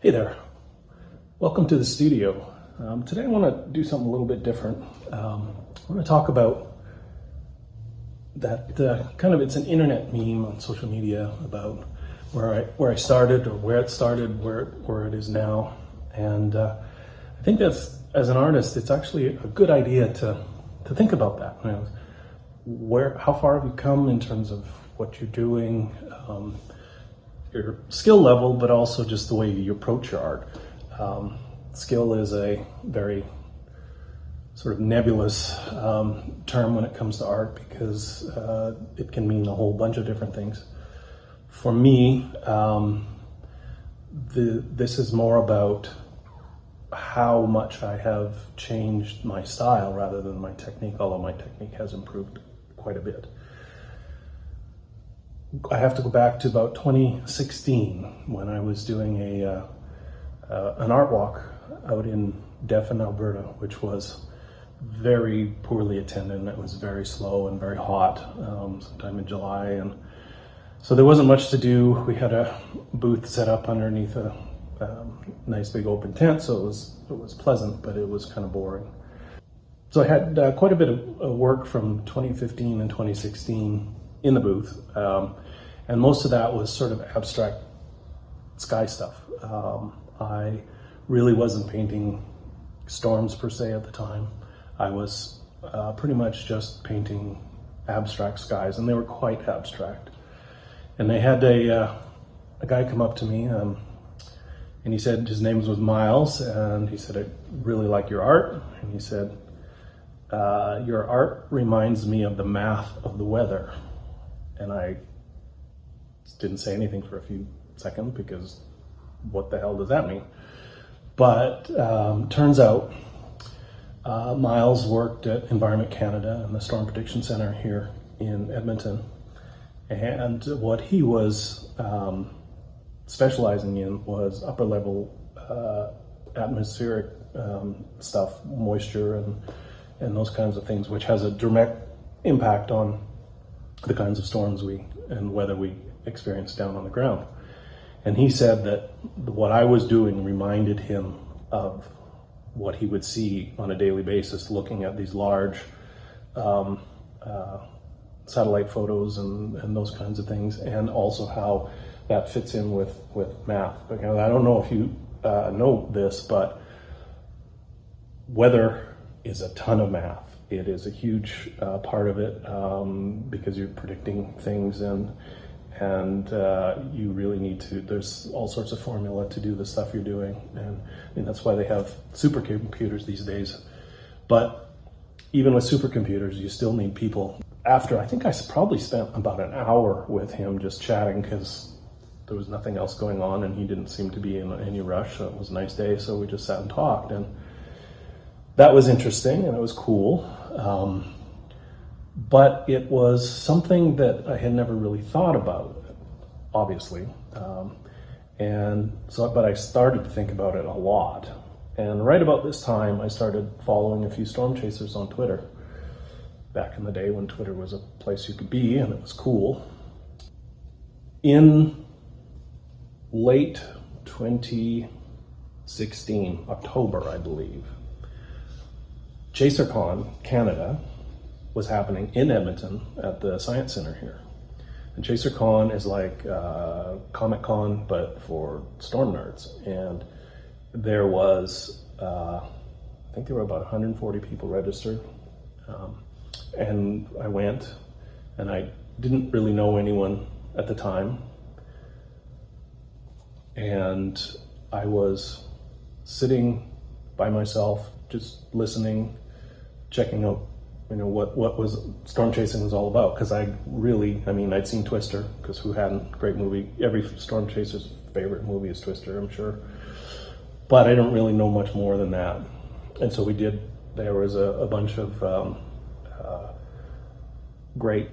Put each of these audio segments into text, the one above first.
Hey there, welcome to the studio. Today I want to do something a little bit different. I want to talk about that it's an internet meme on social media about where I started, or where it started, where it is now. And I think that's, as an artist, it's actually a good idea to think about that. You know, how far have you come in terms of what you're doing, your skill level, but also just the way you approach your art. Skill is a very sort of nebulous term when it comes to art, because it can mean a whole bunch of different things. For me, this is more about how much I have changed my style rather than my technique, although my technique has improved quite a bit. I have to go back to about 2016 when I was doing an art walk out in Devon, Alberta, which was very poorly attended, and it was very slow and very hot, sometime in July, and so there wasn't much to do. We had a booth set up underneath a nice big open tent, so it was pleasant, but it was kind of boring. So I had quite a bit of work from 2015 and 2016 in the booth, and most of that was sort of abstract sky stuff. I really wasn't painting storms per se at the time. I was pretty much just painting abstract skies, and they were quite abstract. And they had a guy come up to me, and he said, his name was Miles, and he said, "I really like your art." And he said, "Your art reminds me of the math of the weather." And I didn't say anything for a few seconds, because what the hell does that mean? But turns out Miles worked at Environment Canada and the Storm Prediction Center here in Edmonton. And what he was specializing in was upper level atmospheric stuff, moisture and those kinds of things, which has a direct impact on the kinds of storms and weather we experience down on the ground. And he said that what I was doing reminded him of what he would see on a daily basis looking at these large satellite photos and those kinds of things, and also how that fits in with math. Because I don't know if you know this, but weather is a ton of math. It is a huge part of it, because you're predicting things, and you really need to, there's all sorts of formula to do the stuff you're doing, and that's why they have supercomputers these days. But even with supercomputers, you still need people. After, I think I probably spent about an hour with him just chatting, because there was nothing else going on and he didn't seem to be in any rush. It was a nice day, so we just sat and talked, and that was interesting and it was cool. But it was something that I had never really thought about, obviously. But I started to think about it a lot. And right about this time, I started following a few storm chasers on Twitter. Back in the day when Twitter was a place you could be, and it was cool. In late 2016, October, I believe, ChaserCon Canada was happening in Edmonton at the Science Center here. And ChaserCon is like Comic-Con, but for storm nerds. And there was, I think there were about 140 people registered. And I went, and I didn't really know anyone at the time. And I was sitting by myself, just listening, checking out, what was storm chasing was all about. Because I'd seen Twister, because who hadn't? Great movie. Every storm chaser's favorite movie is Twister, I'm sure. But I don't really know much more than that. And so there was a bunch of great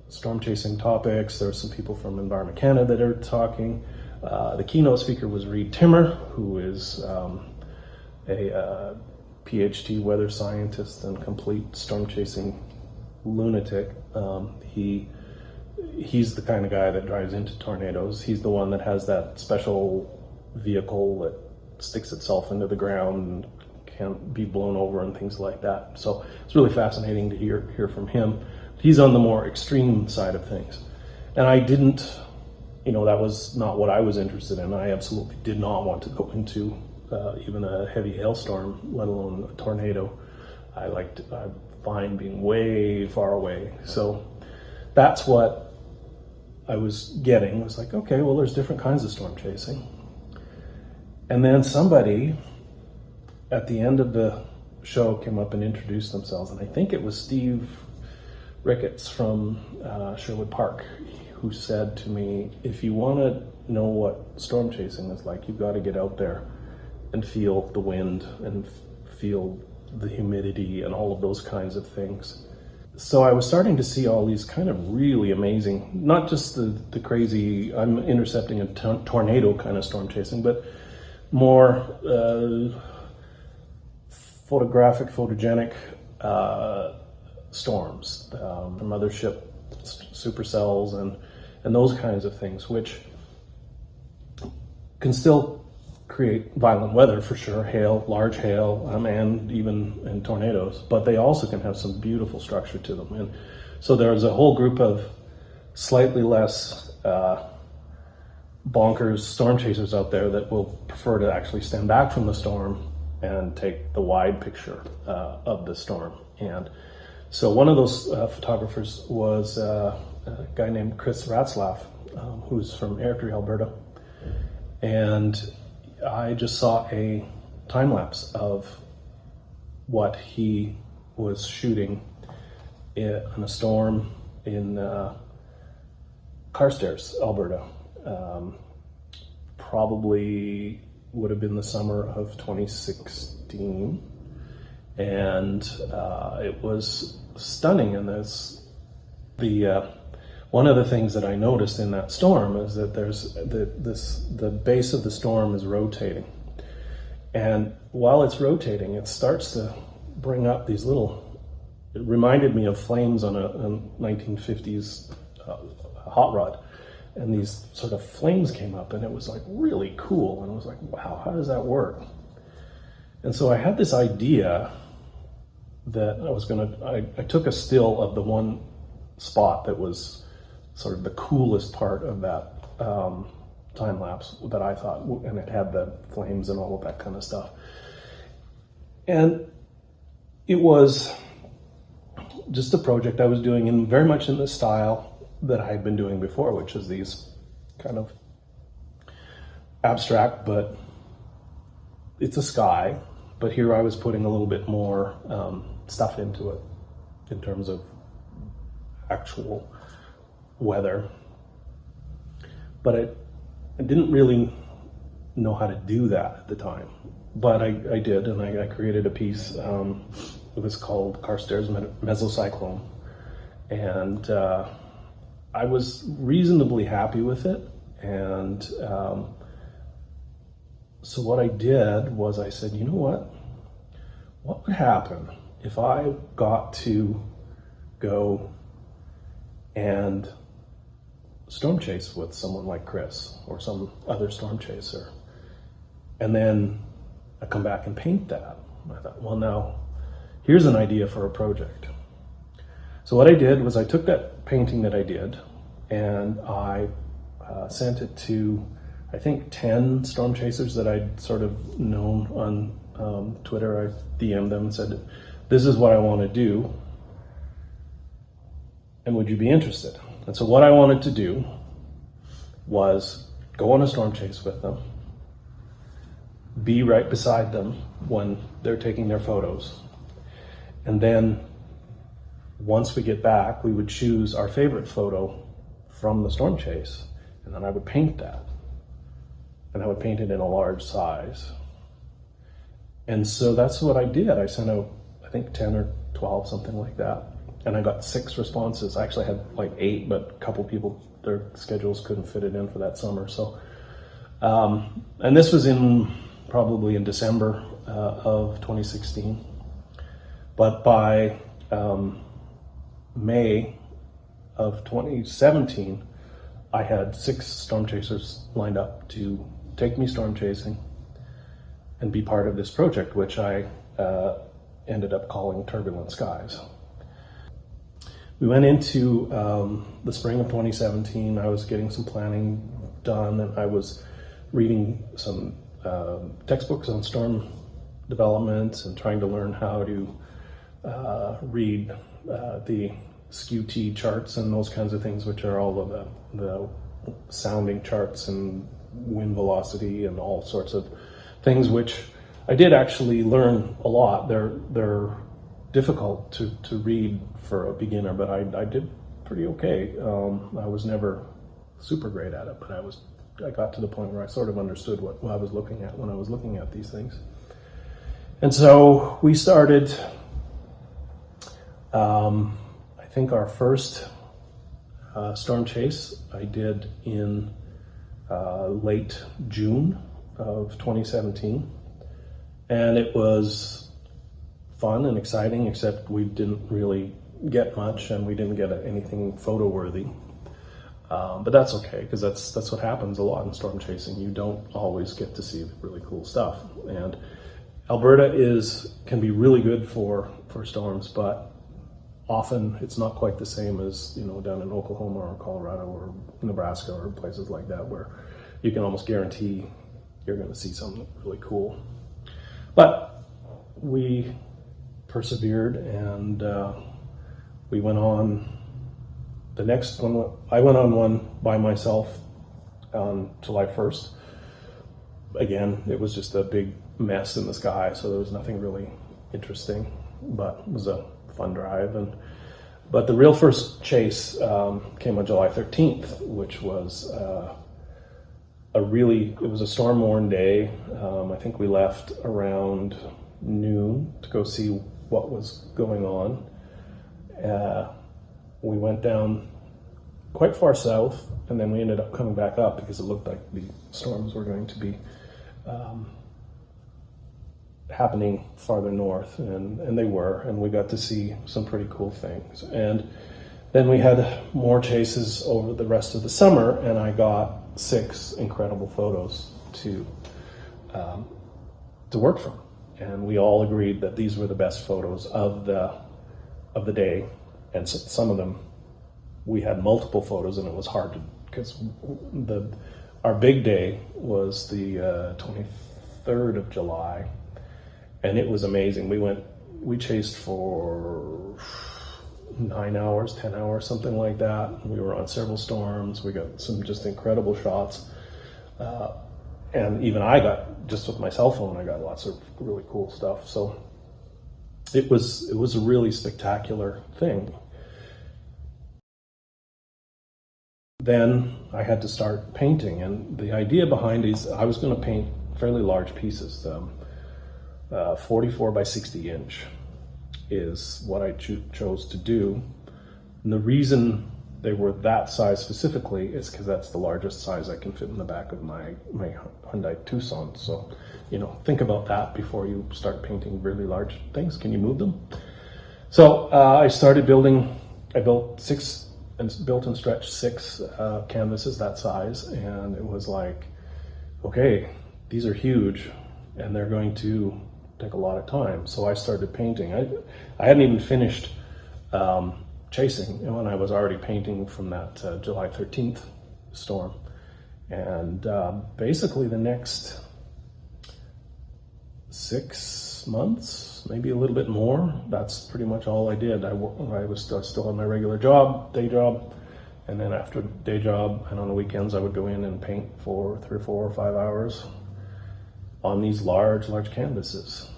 storm chasing topics. There were some people from Environment Canada that are talking. The keynote speaker was Reed Timmer, who is a PhD weather scientist and complete storm chasing lunatic. He's the kind of guy that drives into tornadoes. He's the one that has that special vehicle that sticks itself into the ground and can't be blown over and things like that. So it's really fascinating to hear from him. He's on the more extreme side of things. And I didn't, that was not what I was interested in. I absolutely did not want to go into even a heavy hailstorm, let alone a tornado. I find being way far away. So that's what I was getting. It was like, okay, well, there's different kinds of storm chasing. And then somebody at the end of the show came up and introduced themselves. And I think it was Steve Ricketts from Sherwood Park, who said to me, if you want to know what storm chasing is like, you've got to get out there and feel the wind and feel the humidity and all of those kinds of things. So I was starting to see all these kind of really amazing, not just the crazy, I'm intercepting a tornado kind of storm chasing, but more photogenic storms, mothership supercells and those kinds of things, which can still create violent weather for sure, hail, large hail, and even in tornadoes, but they also can have some beautiful structure to them. And so there's a whole group of slightly less bonkers storm chasers out there that will prefer to actually stand back from the storm and take the wide picture of the storm. And so one of those photographers was a guy named Chris Ratzlaff, who's from Airdrie, Alberta. And I just saw a time lapse of what he was shooting in a storm in Carstairs, Alberta. Probably would have been the summer of 2016. And it was stunning. And one of the things that I noticed in that storm is that there's the base of the storm is rotating. And while it's rotating, it starts to bring up these it reminded me of flames on a 1950s hot rod. And these sort of flames came up, and it was like really cool. And I was like, wow, how does that work? And so I had this idea that I took a still of the one spot that was sort of the coolest part of that time lapse that I thought, and it had the flames and all of that kind of stuff. And it was just a project I was doing very much in the style that I had been doing before, which is these kind of abstract, but it's a sky. But here I was putting a little bit more stuff into it in terms of actual weather. But I didn't really know how to do that at the time. But I did, and I created a piece. It was called Carstairs Mesocyclone. And I was reasonably happy with it. And so what I did was I said, you know what? What would happen if I got to go and storm chase with someone like Chris or some other storm chaser, and then I come back and paint that? I thought, well, now here's an idea for a project. So what I did was I took that painting that I did and I sent it to, I think, 10 storm chasers that I'd sort of known on Twitter. I DM'd them and said, this is what I want to do, and would you be interested? And so what I wanted to do was go on a storm chase with them, be right beside them when they're taking their photos, and then once we get back, we would choose our favorite photo from the storm chase, and then I would paint that. And I would paint it in a large size. And so that's what I did. I sent out, I think, 10 or 12, something like that. And I got 6 responses. I actually had like 8, but a couple people, their schedules couldn't fit it in for that summer. So, and this was probably in December of 2016. But by May of 2017, I had 6 storm chasers lined up to take me storm chasing and be part of this project, which I ended up calling Turbulent Skies. We went into the spring of 2017. I was getting some planning done, and I was reading some textbooks on storm development and trying to learn how to read the SKU-T charts and those kinds of things, which are all of the sounding charts and wind velocity and all sorts of things, which I did actually learn a lot. They're difficult to read for a beginner, but I did pretty okay. I was never super great at it, but I got to the point where I sort of understood what I was looking at when I was looking at these things. And so we started, I think our first storm chase I did in late June of 2017. And it was fun and exciting, except we didn't really get much and we didn't get anything photo worthy. But that's okay, because that's what happens a lot in storm chasing. You don't always get to see really cool stuff. And Alberta can be really good for storms, but often it's not quite the same as, down in Oklahoma or Colorado or Nebraska or places like that, where you can almost guarantee you're going to see something really cool. But we persevered, and we went on the next one. I went on one by myself on July 1st. Again, it was just a big mess in the sky, so there was nothing really interesting, but it was a fun drive. But the real first chase came on July 13th, which was it was a storm-worn day. I think we left around noon to go see what was going on. We went down quite far south, and then we ended up coming back up because it looked like the storms were going to be happening farther north, and they were, and we got to see some pretty cool things. And then we had more chases over the rest of the summer, and I got 6 incredible photos to work from. And we all agreed that these were the best photos of the day. And some of them, we had multiple photos, and it was hard to, because our big day was the 23rd of July, and it was amazing. We chased for 9 hours, 10 hours, something like that. We were on several storms. We got some just incredible shots. And even just with my cell phone, I got lots of really cool stuff. So it was a really spectacular thing. Then I had to start painting, and the idea behind it is I was going to paint fairly large pieces. 44 by 60 inch is what I chose to do. And the reason they were that size specifically is because that's the largest size I can fit in the back of my Hyundai Tucson. So, think about that before you start painting really large things. Can you move them? So I started building. I built and stretched 6 canvases that size, and it was like, okay, these are huge, and they're going to take a lot of time. So I started painting. I hadn't even finished chasing when I was already painting from that July 13th storm. And basically the next 6 months, maybe a little bit more, that's pretty much all I did. I was still on my regular day job, and then after day job and on the weekends I would go in and paint for 3 or 4 or 5 hours on these large canvases.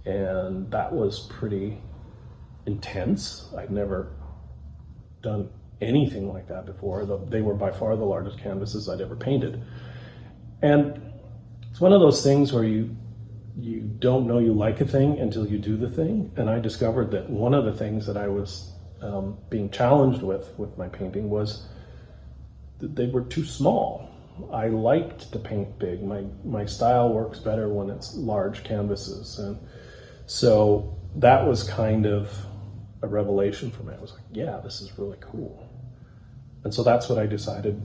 And that was pretty intense. I'd never done anything like that before. They were by far the largest canvases I'd ever painted. And it's one of those things where you don't know you like a thing until you do the thing. And I discovered that one of the things that I was being challenged with my painting was that they were too small. I liked to paint big. My style works better when it's large canvases. And so that was kind of a revelation for me. I was like, yeah, this is really cool. And so that's what I decided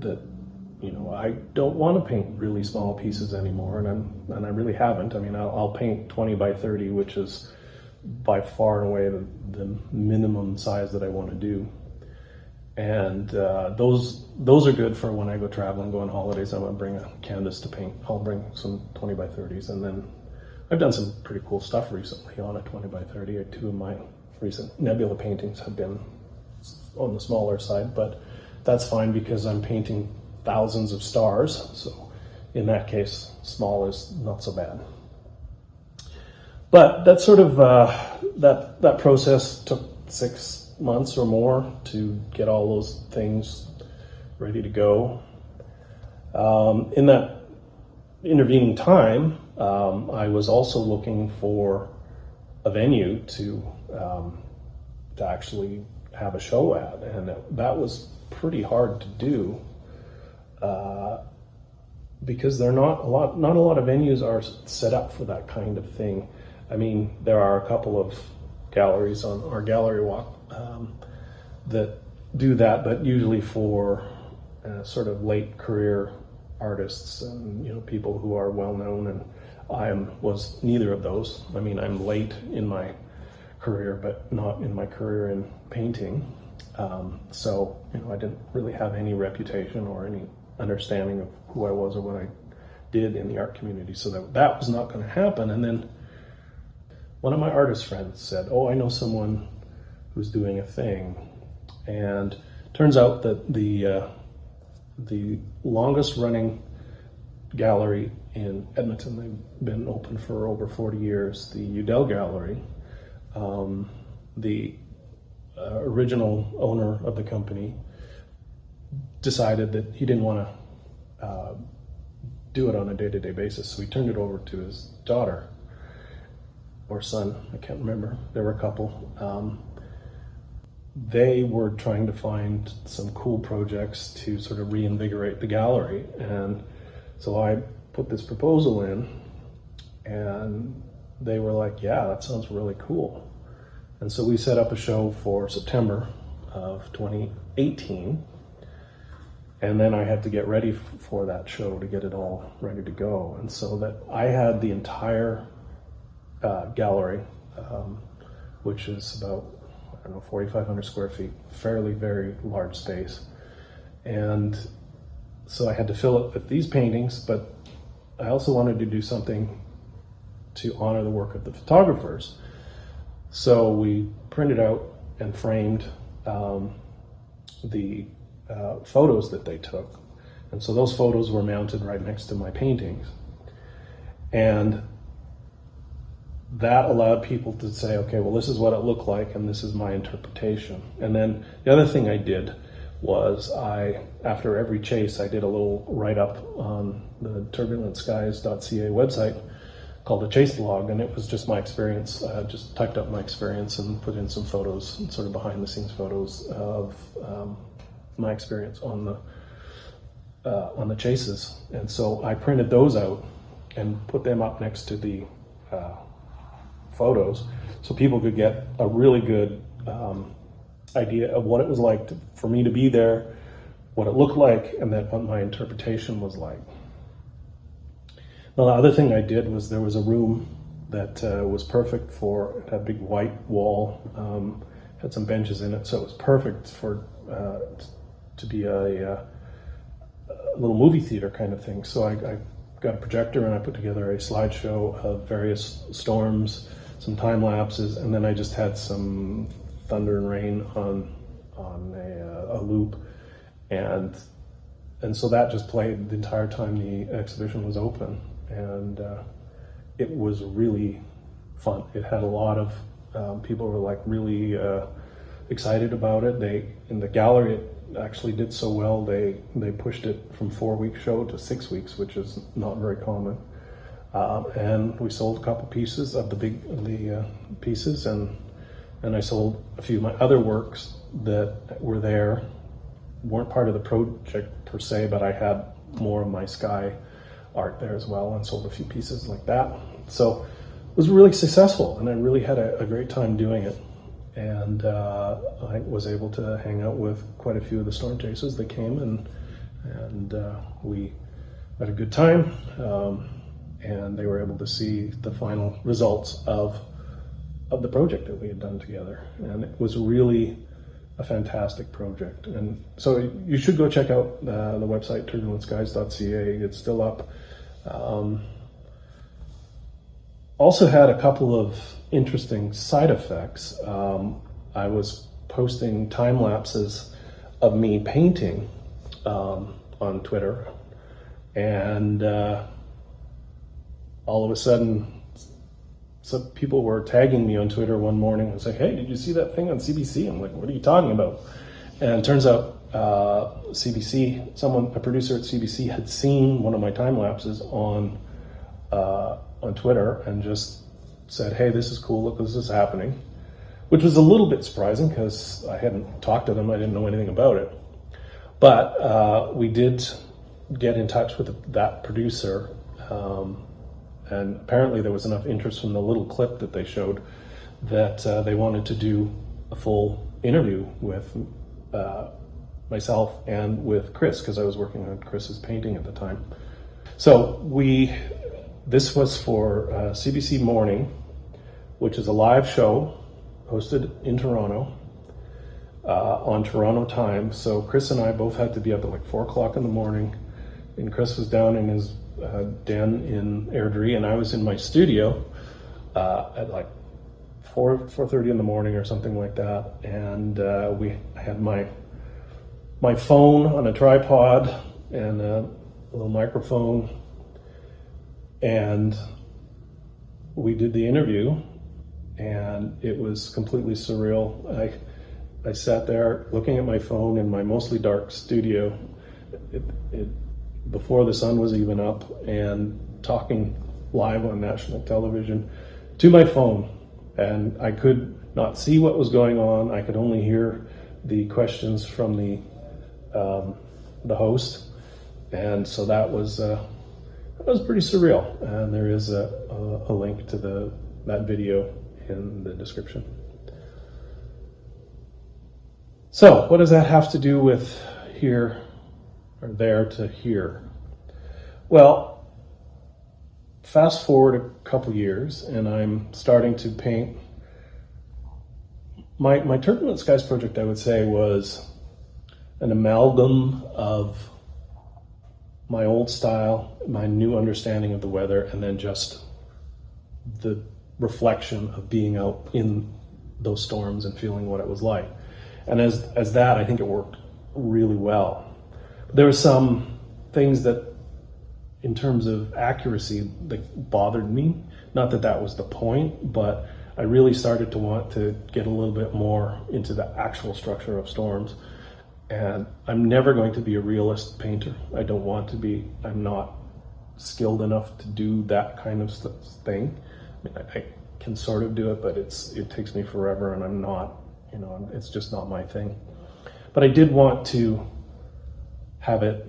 that you know, I don't want to paint really small pieces anymore, and I really haven't. I mean, I'll paint 20 by 30, which is by far and away the minimum size that I want to do. And those are good for when I go traveling, go on holidays. I'm gonna bring a canvas to paint. I'll bring some 20 by 30s, and then I've done some pretty cool stuff recently on a 20 by 30. Two of my recent nebula paintings have been on the smaller side, but that's fine because I'm painting thousands of stars. So in that case, small is not so bad. But that sort of that process took 6 months or more to get all those things ready to go. In that intervening time, I was also looking for a venue to actually have a show at, and that was pretty hard to do because not a lot of venues are set up for that kind of thing. I mean, there are a couple of galleries on our gallery walk that do that, but usually for sort of late career artists and, you know, people who are well known, and I was neither of those. I mean, I'm late in my career, but not in my career in painting. So, you know, I didn't really have any reputation or any understanding of who I was or what I did in the art community. So that was not going to happen. And then one of my artist friends said, "Oh, I know someone who's doing a thing." And turns out that the longest running gallery in Edmonton, they've been open for over 40 years, the Udell Gallery, the original owner of the company decided that he didn't want to do it on a day-to-day basis, so he turned it over to his daughter or son, I can't remember. There were a couple. They were trying to find some cool projects to sort of reinvigorate the gallery, and so I put this proposal in, and they were like, "Yeah, that sounds really cool." And so we set up a show for September of 2018, and then I had to get ready for that show to get it all ready to go. And so that I had the entire gallery, which is about, I don't know, 4,500 square feet, fairly very large space. And so I had to fill it with these paintings, but I also wanted to do something to honor the work of the photographers. So we printed out and framed the photos that they took. And so those photos were mounted right next to my paintings. And that allowed people to say, okay, well, this is what it looked like, and this is my interpretation. And then the other thing I did was after every chase, I did a little write-up on the TurbulentSkies.ca website called a chase blog, and it was just my experience. I just typed up my experience and put in some photos, sort of behind-the-scenes photos of my experience on the chases. And so I printed those out and put them up next to the photos, so people could get a really good idea of what it was like for me to be there, what it looked like, and then what my interpretation was like. Now, the other thing I did was there was a room that was perfect for, it had a big white wall, had some benches in it, so it was perfect for to be a little movie theater kind of thing. So I got a projector and I put together a slideshow of various storms, some time lapses, and then I just had some thunder and rain on a loop, and so that just played the entire time the exhibition was open, and it was really fun. It had a lot of people were like really excited about it. In the gallery, it actually did so well. They pushed it from 4-week show to 6 weeks, which is not very common. And we sold a couple pieces of the pieces, and I sold a few of my other works that were there, weren't part of the project per se, but I had more of my sky art there as well, and sold a few pieces like that. So it was really successful, and I really had a great time doing it. And I was able to hang out with quite a few of the storm chasers that came, and and we had a good time, and they were able to see the final results of the project that we had done together, and it was really a fantastic project. And so you should go check out the website TurbulentSkies.ca. It's still up. Also had a couple of interesting side effects. I was posting time lapses of me painting on Twitter, and all of a sudden some people were tagging me on Twitter one morning and saying, "Hey, did you see that thing on CBC?" I'm like, "What are you talking about?" And it turns out CBC, a producer at CBC, had seen one of my time lapses on Twitter and just said, "Hey, this is cool. Look, this is happening," which was a little bit surprising because I hadn't talked to them. I didn't know anything about it. But we did get in touch with that producer, and apparently there was enough interest from the little clip that they showed that they wanted to do a full interview with myself and with Chris, because I was working on Chris's painting at the time. So this was for CBC Morning, which is a live show hosted in Toronto on Toronto time. So Chris and I both had to be up at like 4 o'clock in the morning, and Chris was down in his den in Airdrie, and I was in my studio at like 4:30 in the morning or something like that. And I had my phone on a tripod and a little microphone, and we did the interview, and it was completely surreal. I sat there looking at my phone in my mostly dark studio before the sun was even up, and talking live on national television to my phone, and I could not see what was going on. I could only hear the questions from the host, and so that was pretty surreal. And there is a link to that video in the description. So what does that have to do with here or there to here? Well, fast forward a couple years, and I'm starting to paint. My Turbulent Skies project, I would say, was an amalgam of my old style, my new understanding of the weather, and then just the reflection of being out in those storms and feeling what it was like. And as that, I think it worked really well. There were some things that, in terms of accuracy, that bothered me. Not that that was the point, but I really started to want to get a little bit more into the actual structure of storms. And I'm never going to be a realist painter. I don't want to be. I'm not skilled enough to do that kind of thing. I mean, I can sort of do it, but it takes me forever, and I'm not, it's just not my thing. But I did want to have it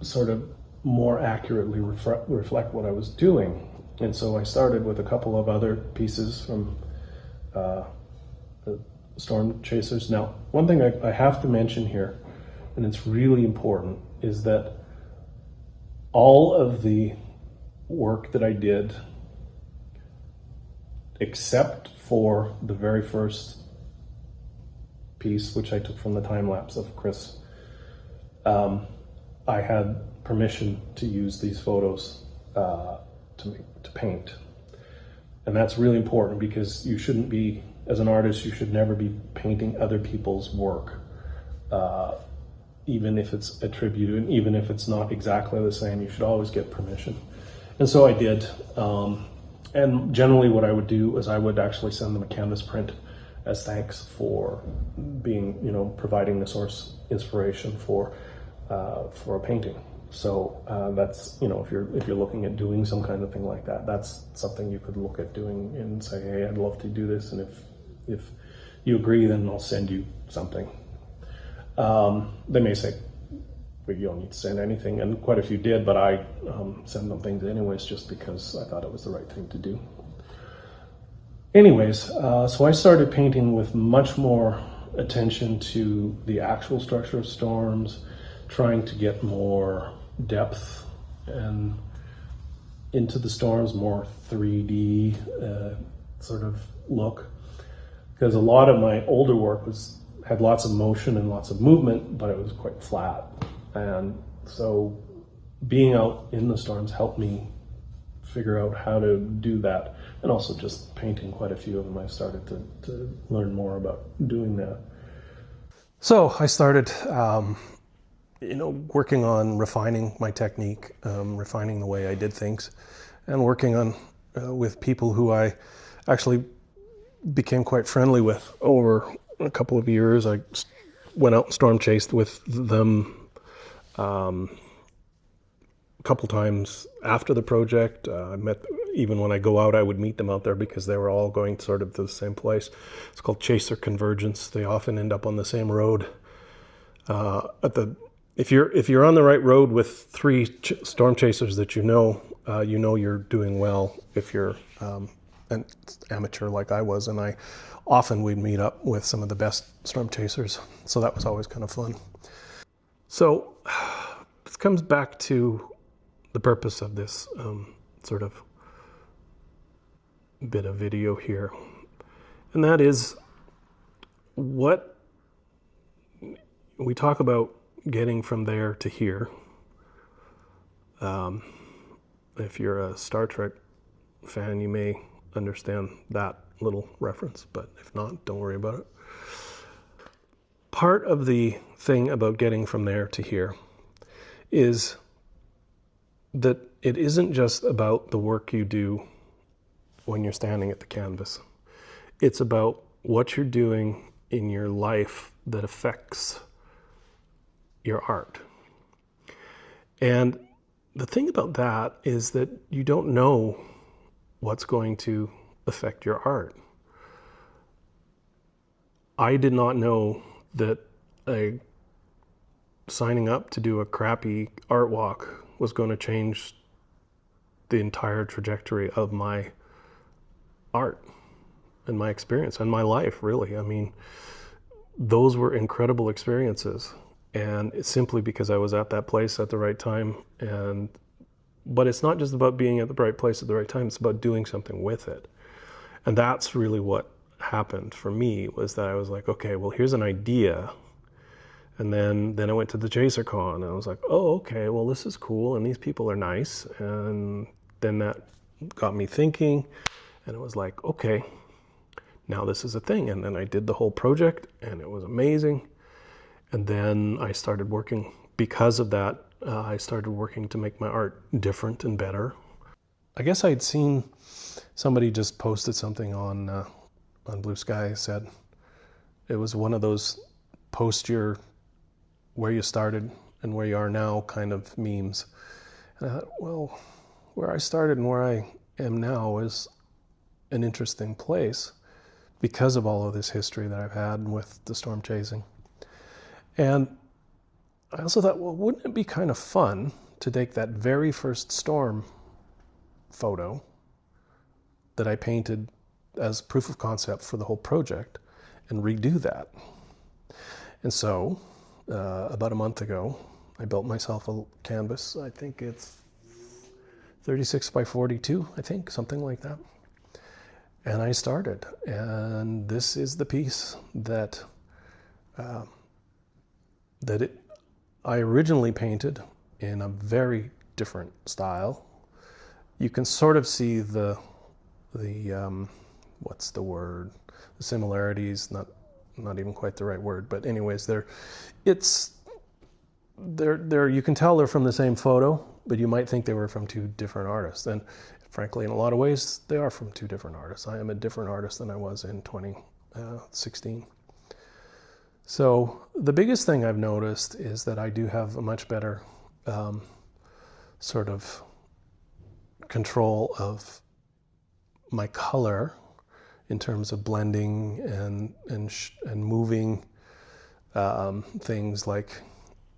sort of more accurately reflect what I was doing. And so I started with a couple of other pieces from the Storm Chasers. Now, one thing I have to mention here, and it's really important, is that all of the work that I did, except for the very first piece, which I took from the time lapse of Chris, I had permission to use these photos to paint. And that's really important, because you shouldn't be, as an artist, you should never be painting other people's work, even if it's attributed, and even if it's not exactly the same. You should always get permission. And so I did. And generally what I would do is I would actually send them a canvas print as thanks for being, providing the source inspiration for a painting. So that's, if you're looking at doing some kind of thing like that, that's something you could look at doing and say, hey, I'd love to do this, and if you agree, then I'll send you something. They may say, well, you don't need to send anything, and quite a few did, but I send them things anyways, just because I thought it was the right thing to do. Anyways, so I started painting with much more attention to the actual structure of storms, trying to get more depth and into the storms, more 3D sort of look. Because a lot of my older work had lots of motion and lots of movement, but it was quite flat. And so being out in the storms helped me figure out how to do that. And also just painting quite a few of them, I started to learn more about doing that. So I started working on refining my technique, refining the way I did things, and working on with people who I actually became quite friendly with over a couple of years. I went out and storm chased with them a couple times after the project. I met, even when I go out, I would meet them out there because they were all going sort of to the same place. It's called Chaser Convergence. They often end up on the same road. If you're on the right road with three storm chasers that you know you're doing well. If you're an amateur like I was, and I often would meet up with some of the best storm chasers, so that was always kind of fun. So this comes back to the purpose of this sort of bit of video here, and that is what we talk about getting from there to here. If you're a Star Trek fan, you may understand that little reference, but if not, don't worry about it. Part of the thing about getting from there to here is that it isn't just about the work you do when you're standing at the canvas. It's about what you're doing in your life that affects your art. And the thing about that is that you don't know what's going to affect your art. I did not know that signing up to do a crappy art walk was going to change the entire trajectory of my art and my experience and my life, really. I mean, those were incredible experiences. And it's simply because I was at that place at the right time. But it's not just about being at the right place at the right time, it's about doing something with it. And that's really what happened for me, was that I was like, okay, well, here's an idea. And then I went to the ChaserCon, and I was like, oh, okay, well, this is cool, and these people are nice. And then that got me thinking, and it was like, okay, now this is a thing. And then I did the whole project, and it was amazing. And then I started working, because of that, I started working to make my art different and better. I guess I'd seen somebody just posted something on Blue Sky, said it was one of those post your where you started and where you are now kind of memes. And I thought, well, where I started and where I am now is an interesting place because of all of this history that I've had with the storm chasing. And I also thought, well, wouldn't it be kind of fun to take that very first storm photo that I painted as proof of concept for the whole project and redo that? And so, about a month ago, I built myself a canvas. I think it's 36 by 42, I think, something like that. And I started. And this is the piece that I originally painted in a very different style. You can sort of see the what's the word? The similarities, not even quite the right word, but anyways, you can tell they're from the same photo, but you might think they were from two different artists. And frankly, in a lot of ways, they are from two different artists. I am a different artist than I was in 2016. So the biggest thing I've noticed is that I do have a much better sort of control of my color in terms of blending and moving things like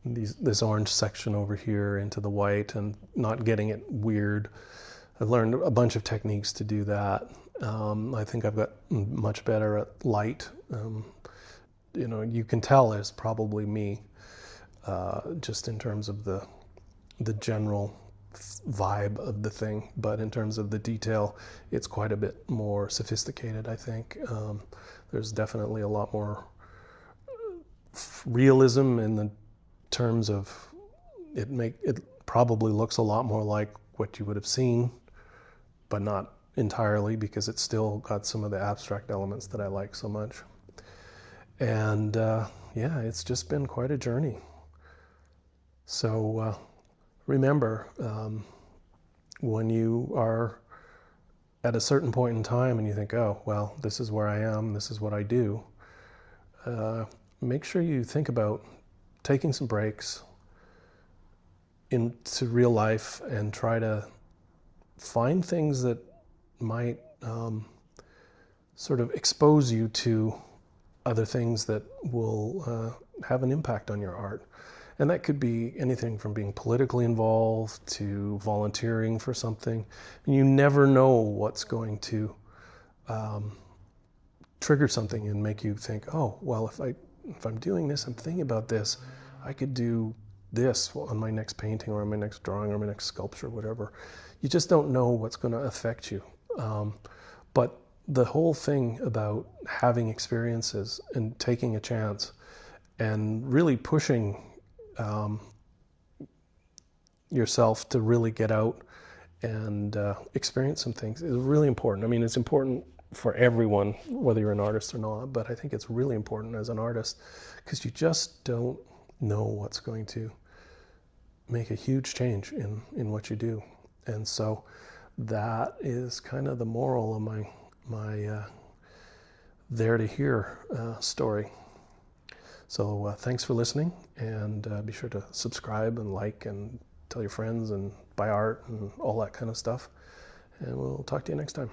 this orange section over here into the white and not getting it weird. I've learned a bunch of techniques to do that. I think I've got much better at light. You can tell it's probably me. just in terms of the general vibe of the thing, but in terms of the detail, it's quite a bit more sophisticated, I think. There's definitely a lot more realism in the terms of it probably looks a lot more like what you would have seen, but not entirely, because it's still got some of the abstract elements that I like so much. And yeah, it's just been quite a journey. So remember, when you are at a certain point in time and you think, oh, well, this is where I am, this is what I do, make sure you think about taking some breaks into real life and try to find things that might sort of expose you to other things that will have an impact on your art. And that could be anything from being politically involved to volunteering for something. And you never know what's going to trigger something and make you think, oh, well, if I'm doing this, I'm thinking about this, I could do this on my next painting or on my next drawing or my next sculpture, whatever. You just don't know what's going to affect you. But the whole thing about having experiences and taking a chance and really pushing yourself to really get out and experience some things is really important. I mean, it's important for everyone, whether you're an artist or not, but I think it's really important as an artist because you just don't know what's going to make a huge change in what you do. And so that is kind of the moral of my There to Hear story. So thanks for listening, and be sure to subscribe and like and tell your friends and buy art and all that kind of stuff. And we'll talk to you next time.